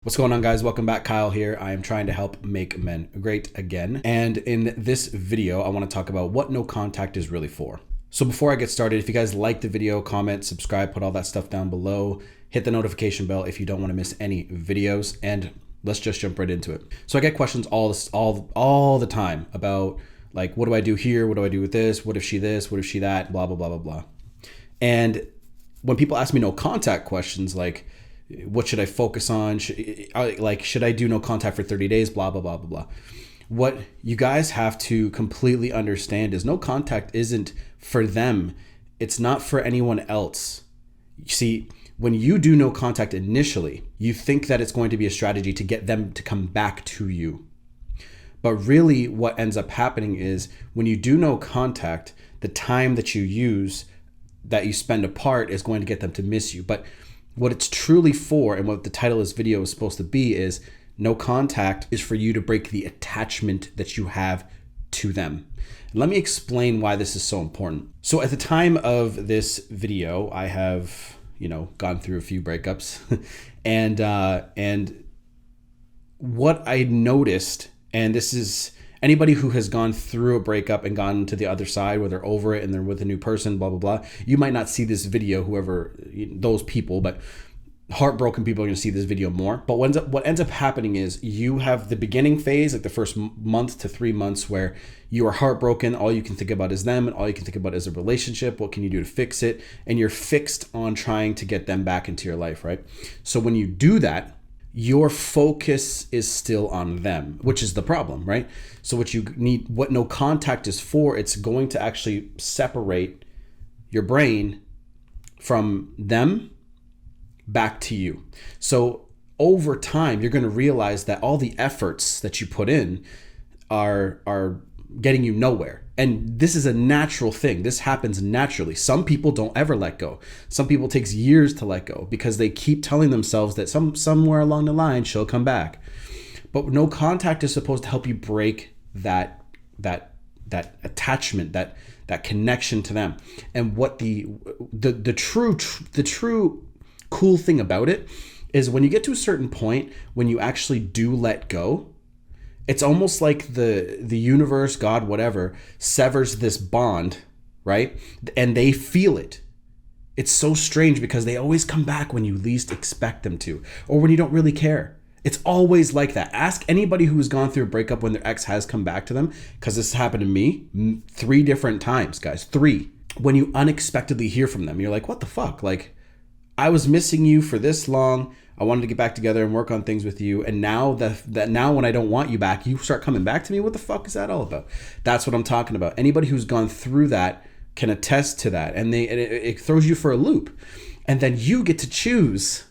What's going on, guys? Welcome back. Kyle here. I am trying to help make men great again. And in this video, I want to talk about what no contact is really for. So before I get started, if you guys like the video, comment, subscribe, put all that stuff down below. Hit the notification bell if you don't want to miss any videos. And let's just jump right into it. So I get questions all the time about like, what do I do here? What do I do with this? What if she this? What if she that? Blah, blah, blah, blah, blah. And when people ask me no contact questions, like, what should I focus on? Should I do no contact for 30 days? Blah, blah, blah, blah, blah. What you guys have to completely understand is no contact isn't for them. It's not for anyone else. You see, when you do no contact initially, you think that it's going to be a strategy to get them to come back to you. But really what ends up happening is when you do no contact, the time that you use, that you spend apart is going to get them to miss you. But what it's truly for, and what the title of this video is supposed to be, is no contact is for you to break the attachment that you have to them. Let me explain why this is so important. So at the time of this video, I have, gone through a few breakups and what I noticed, and this is anybody who has gone through a breakup and gone to the other side where they're over it and they're with a new person, blah, blah, blah. You might not see this video, those people, but heartbroken people are going to see this video more. But what ends up happening is you have the beginning phase, like the first month to 3 months, where you are heartbroken. All you can think about is them, and all you can think about is a relationship. What can you do to fix it? And you're fixed on trying to get them back into your life, right? So when you do that, your focus is still on them, which is the problem, right? So what no contact is for, it's going to actually separate your brain from them back to you. So over time, you're going to realize that all the efforts that you put in are getting you nowhere. And this is a natural thing. This happens naturally. Some people don't ever let go. Some people it takes years to let go because they keep telling themselves that somewhere along the line she'll come back. But no contact is supposed to help you break that attachment, that connection to them. And what the true cool thing about it is when you get to a certain point, when you actually do let go, it's almost like the universe, God, whatever, severs this bond, right? And they feel it. It's so strange because they always come back when you least expect them to, or when you don't really care. It's always like that. Ask anybody who's gone through a breakup when their ex has come back to them, because this happened to me 3 different times, guys. 3. When you unexpectedly hear from them, you're like, what the fuck? Like, I was missing you for this long. I wanted to get back together and work on things with you. And now now when I don't want you back, you start coming back to me. What the fuck is that all about? That's what I'm talking about. Anybody who's gone through that can attest to that. And it throws you for a loop. And then you get to choose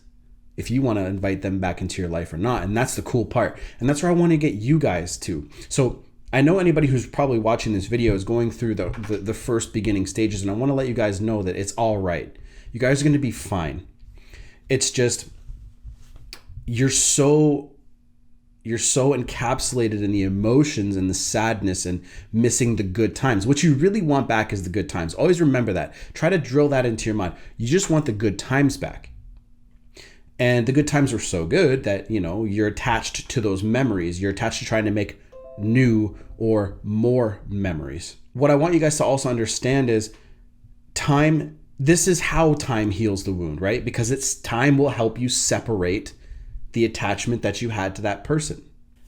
if you want to invite them back into your life or not. And that's the cool part. And that's where I want to get you guys to. So I know anybody who's probably watching this video is going through the first beginning stages. And I want to let you guys know that it's all right. You guys are going to be fine. It's just you're so encapsulated in the emotions and the sadness and missing the good times. What you really want back is the good times. Always remember that. Try to drill that into your mind. You just want the good times back. And the good times are so good that, you're attached to those memories. You're attached to trying to make new or more memories. What I want you guys to also understand is this is how time heals the wound, right? Because time will help you separate the attachment that you had to that person.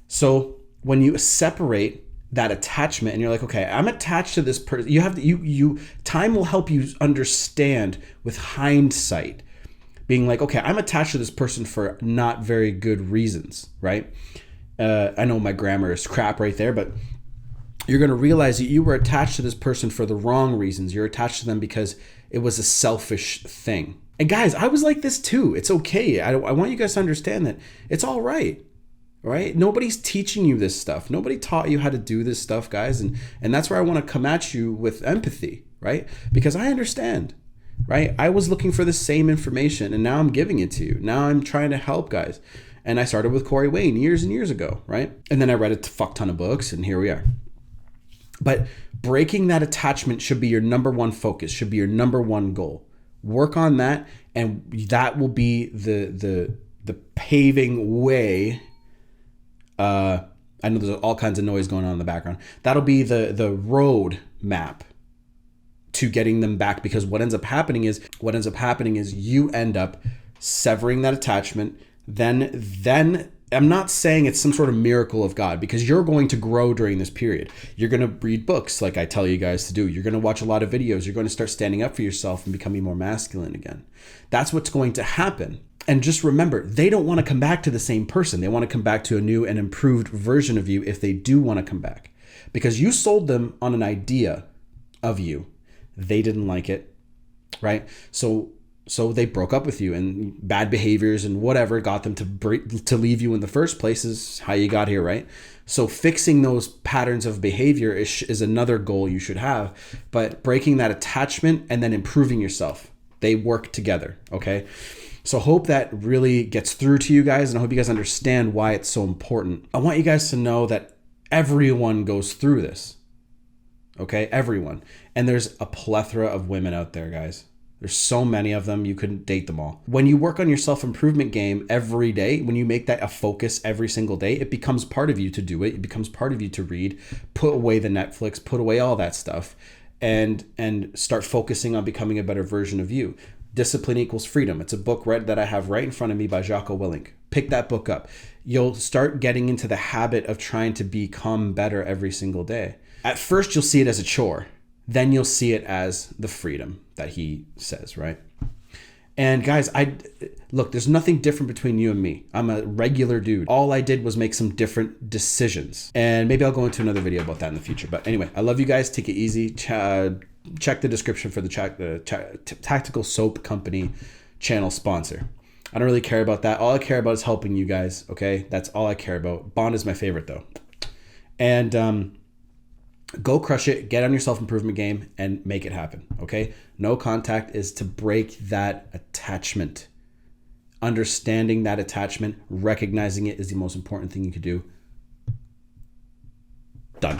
So when you separate that attachment and you're like, okay, I'm attached to this person, time will help you understand with hindsight, being like, okay, I'm attached to this person for not very good reasons, right? I know my grammar is crap right there, but you're going to realize that you were attached to this person for the wrong reasons. You're attached to them because it was a selfish thing. And guys, I was like this too. It's okay. I want you guys to understand that it's all right. Right? Nobody's teaching you this stuff. Nobody taught you how to do this stuff, guys. And that's where I want to come at you with empathy, right? Because I understand, right? I was looking for the same information and now I'm giving it to you. Now I'm trying to help guys. And I started with Corey Wayne years and years ago, right? And then I read a fuck ton of books and here we are. But breaking that attachment should be your number one focus, should be your number one goal. Work on that, and that will be the the paving way. I know there's all kinds of noise going on in the background. That'll be the road map to getting them back, because what ends up happening is you end up severing that attachment. Then I'm not saying it's some sort of miracle of God, because you're going to grow during this period. You're going to read books like I tell you guys to do. You're going to watch a lot of videos. You're going to start standing up for yourself and becoming more masculine again. That's what's going to happen. And just remember, they don't want to come back to the same person. They want to come back to a new and improved version of you if they do want to come back, because you sold them on an idea of you. They didn't like it, right? So they broke up with you, and bad behaviors and whatever got them to leave you in the first place is how you got here, right? So fixing those patterns of behavior is another goal you should have, but breaking that attachment and then improving yourself, they work together, okay? So hope that really gets through to you guys, and I hope you guys understand why it's so important. I want you guys to know that everyone goes through this, okay? Everyone. And there's a plethora of women out there, guys. There's so many of them, you couldn't date them all. When you work on your self-improvement game every day, when you make that a focus every single day, it becomes part of you to do it. It becomes part of you to read, put away the Netflix, put away all that stuff, and start focusing on becoming a better version of you. Discipline Equals Freedom. It's a book that I have right in front of me by Jocko Willink. Pick that book up. You'll start getting into the habit of trying to become better every single day. At first, you'll see it as a chore. Then you'll see it as the freedom that he says, right? And guys, look, there's nothing different between you and me. I'm a regular dude. All I did was make some different decisions. And maybe I'll go into another video about that in the future. But anyway, I love you guys. Take it easy. Check the description for the Tactical Soap Company channel sponsor. I don't really care about that. All I care about is helping you guys, okay? That's all I care about. Bond is my favorite, though. And go crush it. Get on your self-improvement game and make it happen, okay? No contact is to break that attachment. Understanding that attachment, recognizing it is the most important thing you could do. Done.